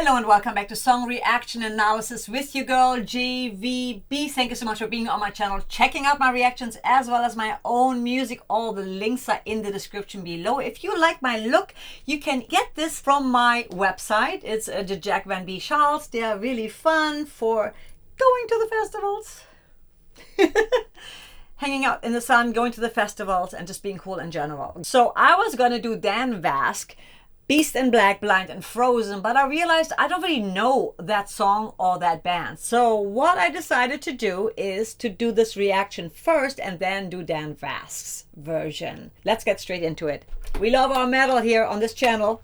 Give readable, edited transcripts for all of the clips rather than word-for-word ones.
Hello and welcome back to Song Reaction Analysis with your girl JVB. Thank you so much for being on my channel, checking out my reactions as well as my own music. All the links are in the description below. If you like my look, you can get this from my website. It's the Jack Van B shawls. They are really fun for going to the festivals. Hanging out in the sun, going to the festivals, and just being cool in general. So I was gonna do Dan Vasc, Beast in Black, Blind and Frozen, but I realized I don't really know that song or that band. So what I decided to do is to do this reaction first and then do Dan Vasc's version. Let's get straight into it. We love our metal here on this channel.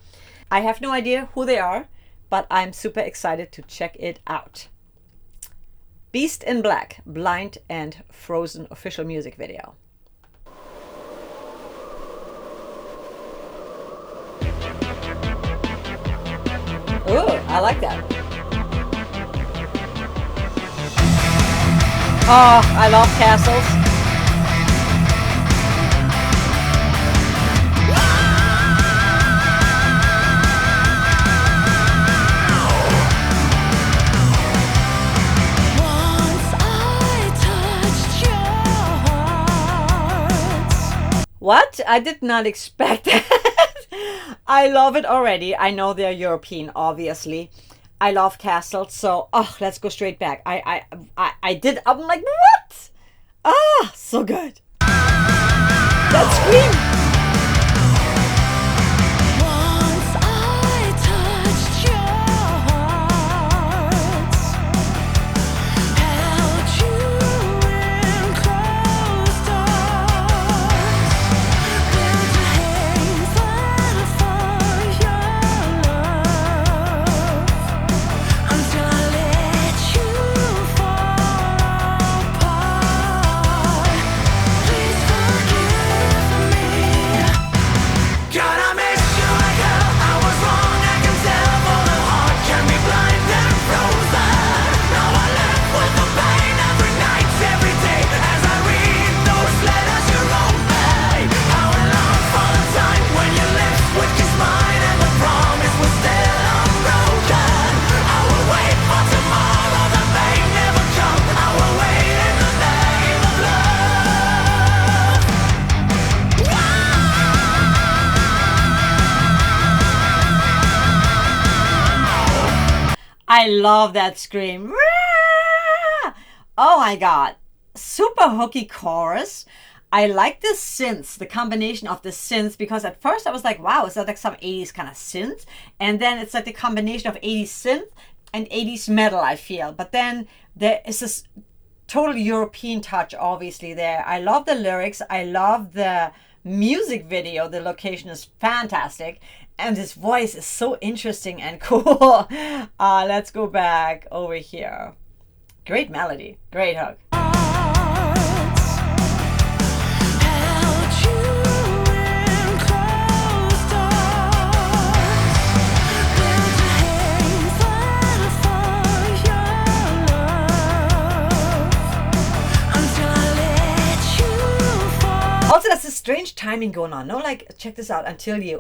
I have no idea who they are, but I'm super excited to check it out. Beast in Black, Blind and Frozen official music video. Ooh, I like that. Oh, I love castles. What? I did not expect that. I love it already. I know they're European, obviously. I love castles, so let's go straight back. I'm like, what? Ah, so good. That scream. I love that scream. Oh my god. Super hooky chorus. I like the synths, the combination of the synths, because at first I was like, wow, is that like some 80s kind of synth? And then it's like the combination of 80s synth and 80s metal, I feel. But then there is this total European touch, obviously, there. I love the lyrics. I love the music video. The location is fantastic. And his voice is so interesting and cool. Let's go back over here. Great melody, great hook. Also, that's a strange timing going on. No, like, check this out. Until you.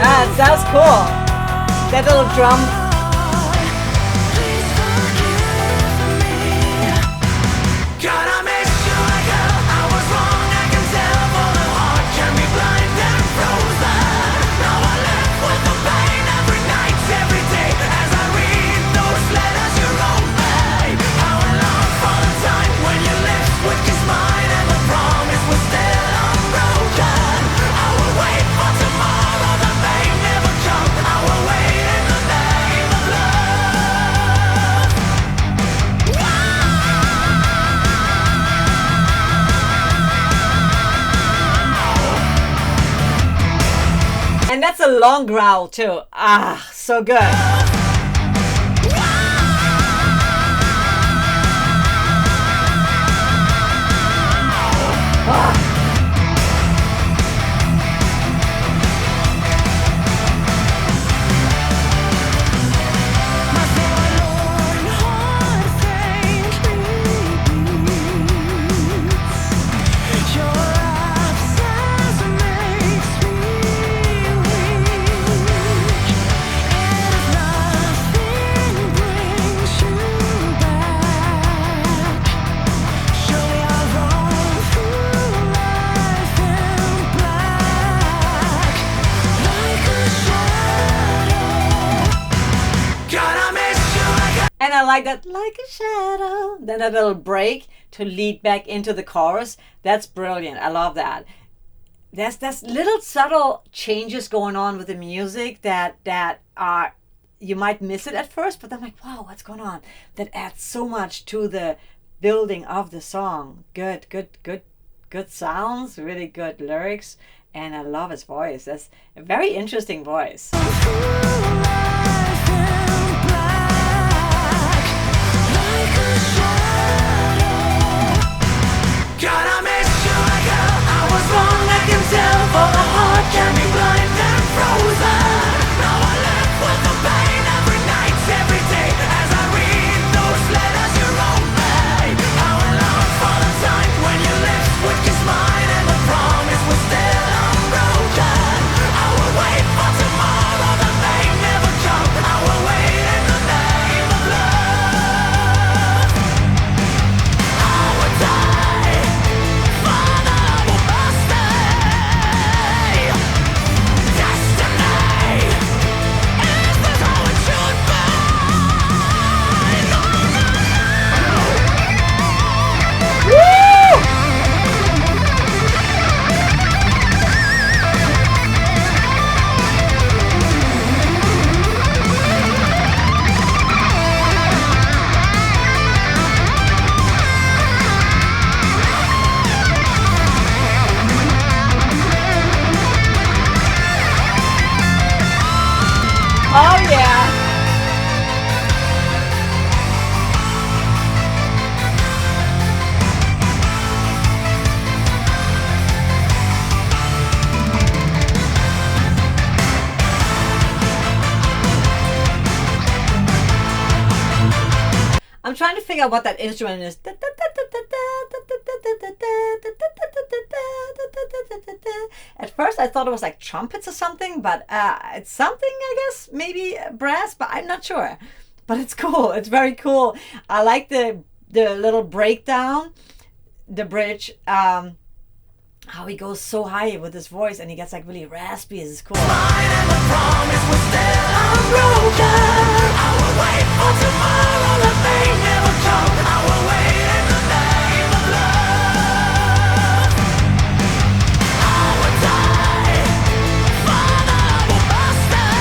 Ah, it sounds cool. That little drum. And that's a long growl too. Ah, so good. Ah. I like that, like a shadow. Then that little break to lead back into the chorus. That's brilliant. I love that. There's little subtle changes going on with the music that are, you might miss it at first, but I'm like, wow, what's going on? That adds so much to the building of the song. Good sounds, really good lyrics, and I love his voice. That's a very interesting voice. For the heart can be blind and frozen. Now I live with the pain every night, every day, as I read those letters you wrote me. I will long for the time when your lips would kiss mine and the promise was still unbroken. I will wait for tomorrow that may never come. I will wait in the name of love. I will die for the birthday. Oh yeah. I'm trying to figure out what that instrument is. At first I thought it was like trumpets or something, but it's something, I guess, maybe brass, but I'm not sure. But it's cool. It's very cool. I like the little breakdown, the bridge, how he goes so high with his voice and he gets like really raspy. It's cool. Mine and the promise was still unbroken. I will wait for tomorrow that may never come. I will wait in the name of love. I will die for the birthday.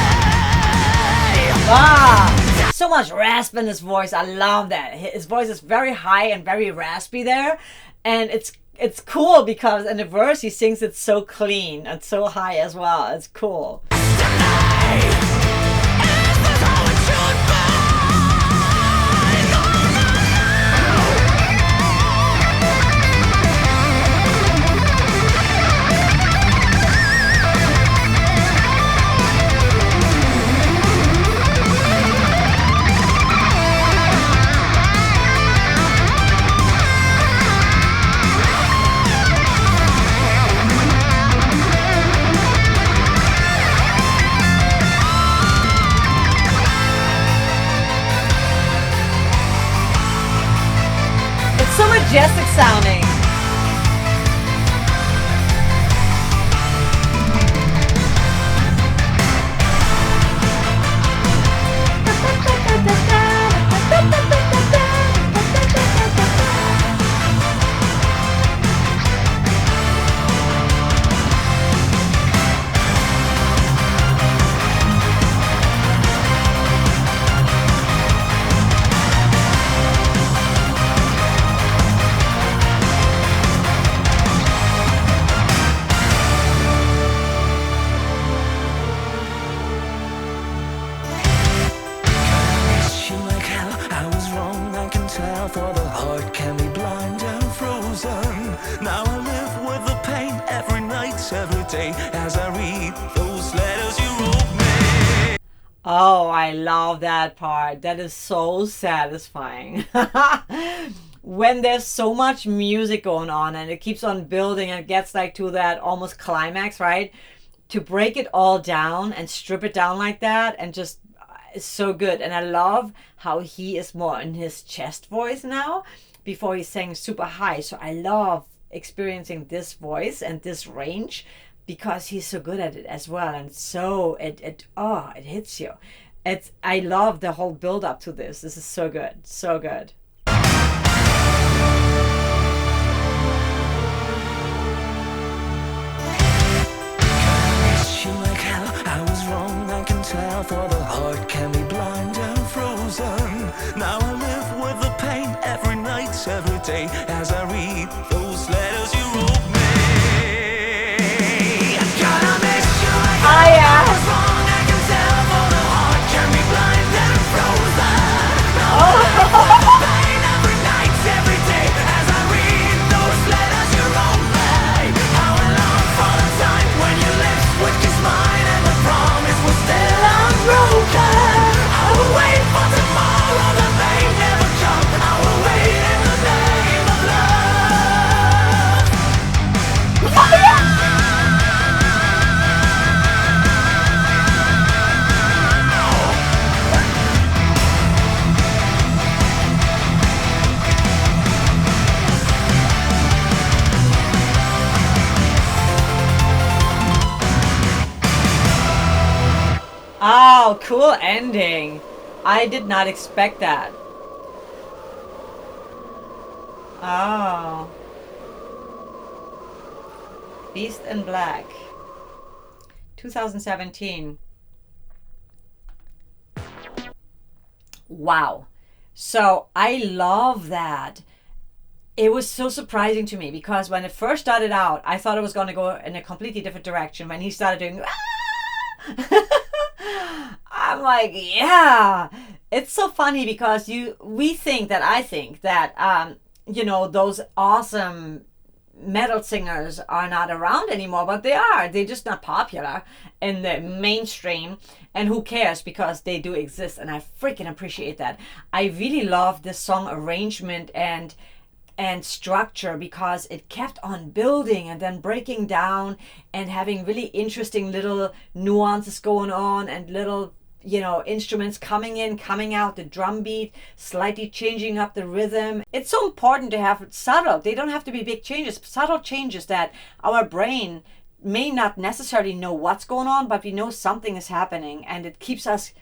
Ah, so much rasp in his voice. I love that. His voice is very high and very raspy there, and it's cool because in the verse he sings it so clean and so high as well. It's cool. So majestic sounding. Oh, I love that part. That is so satisfying. When there's so much music going on and it keeps on building and it gets like to that almost climax, right? To break it all down and strip it down like that and just it's so good. And I love how he is more in his chest voice now. Before he sang super high. So I love experiencing this voice and this range because he's so good at it as well. And so it hits you. I love the whole build up to this. This is so good. So good. You like hell, I was wrong, I can tell, for the heart can be blind and frozen. Now I live with the pain every night, every day, as I read those letters you wrote me. Gonna miss you like hell, Oh, yeah. I was wrong, I can tell, for the heart can be blind and frozen. Now I live with the pain every night, every day, as I read those letters you wrote me. How I long for the time when your lips would kiss mine and the promise was still unbroken. I will wait for tomorrow that may never come. I will wait in the name of love. Oh, cool ending. I did not expect that. Oh. Beast in Black. 2017. Wow. So I love that. It was so surprising to me because when it first started out, I thought it was going to go in a completely different direction. When he started doing, I'm like, yeah. It's so funny because I think that those awesome metal singers are not around anymore, but they are. They're just not popular in the mainstream, and who cares, because they do exist, and I freaking appreciate that. I really love this song arrangement and structure because it kept on building and then breaking down and having really interesting little nuances going on and little instruments coming in, coming out, the drum beat slightly changing up the rhythm. It's so important to have it subtle. They don't have to be big changes, subtle changes that our brain may not necessarily know what's going on, but we know something is happening, and it keeps us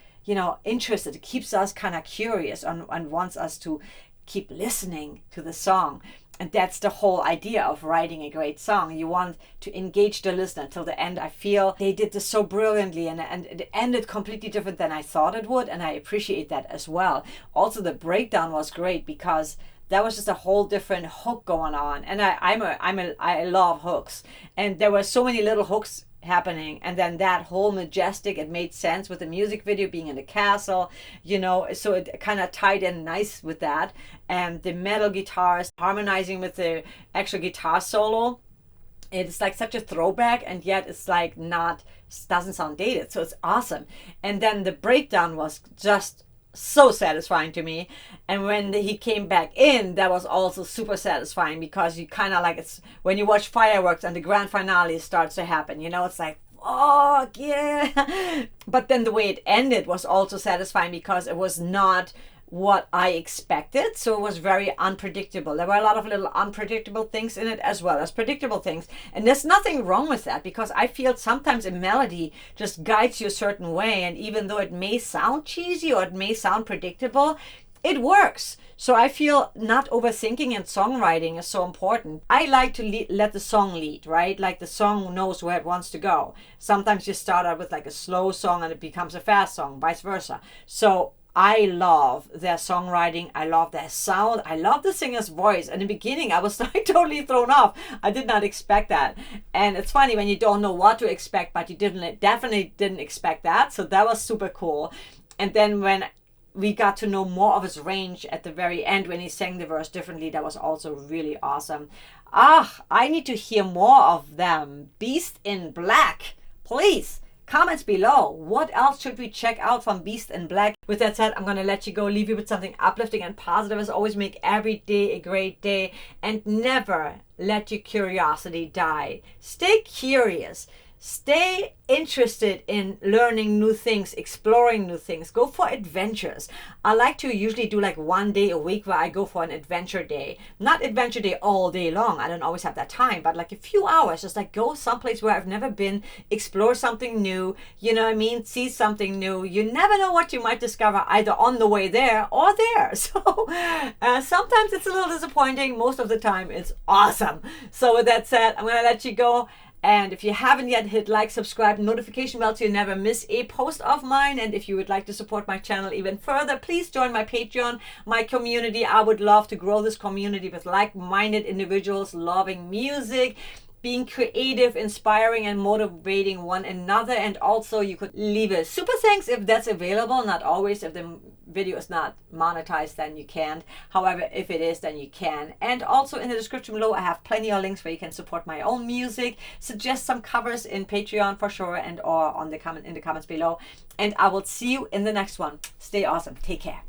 interested. It keeps us kind of curious and wants us to keep listening to the song. And that's the whole idea of writing a great song. You want to engage the listener till the end. I feel they did this so brilliantly, and it ended completely different than I thought it would, and I appreciate that as well. Also, the breakdown was great because that was just a whole different hook going on, and I love hooks, and there were so many little hooks happening, and then that whole majestic, it made sense with the music video being in the castle, so it kind of tied in nice with that, and the metal guitars harmonizing with the actual guitar solo. It's like such a throwback, and yet it's like doesn't sound dated, so it's awesome. And then the breakdown was just so satisfying to me, and when he came back in, that was also super satisfying, because you kind of like, it's when you watch fireworks and the grand finale starts to happen, it's like, oh yeah. But then the way it ended was also satisfying because it was not what I expected, so it was very unpredictable. There were a lot of little unpredictable things in it as well as predictable things, and there's nothing wrong with that, because I feel sometimes a melody just guides you a certain way, and even though it may sound cheesy or it may sound predictable, it works. So I feel not overthinking in songwriting is so important. I like to let the song lead, right? Like the song knows where it wants to go. Sometimes you start out with like a slow song and it becomes a fast song, vice versa. So I love their songwriting. I love their sound. I love the singer's voice. In the beginning, I was like totally thrown off. I did not expect that. And it's funny when you don't know what to expect, but you definitely didn't expect that. So that was super cool. And then when we got to know more of his range at the very end, when he sang the verse differently, that was also really awesome. I need to hear more of them. Beast in Black, please. Comments below. What else should we check out from Beast in Black? With that said, I'm going to let you go, leave you with something uplifting and positive. As always, make every day a great day, and never let your curiosity die. Stay curious. Stay interested in learning new things, exploring new things. Go for adventures. I like to usually do like 1 day a week where I go for an adventure day. Not adventure day all day long. I don't always have that time, but like a few hours, just like go someplace where I've never been, explore something new, you know what I mean? See something new. You never know what you might discover either on the way there or there. So sometimes it's a little disappointing. Most of the time it's awesome. So with that said, I'm going to let you go. And if you haven't yet, hit like, subscribe, notification bell so you never miss a post of mine. And if you would like to support my channel even further, please join my Patreon, my community. I would love to grow this community with like-minded individuals loving music, being creative, inspiring, and motivating one another. And also you could leave a super thanks if that's available. Not always. If the video is not monetized, then you can't. However, if it is, then you can. And also in the description below, I have plenty of links where you can support my own music, suggest some covers in Patreon for sure, and or on the in the comments below. And I will see you in the next one. Stay awesome. Take care.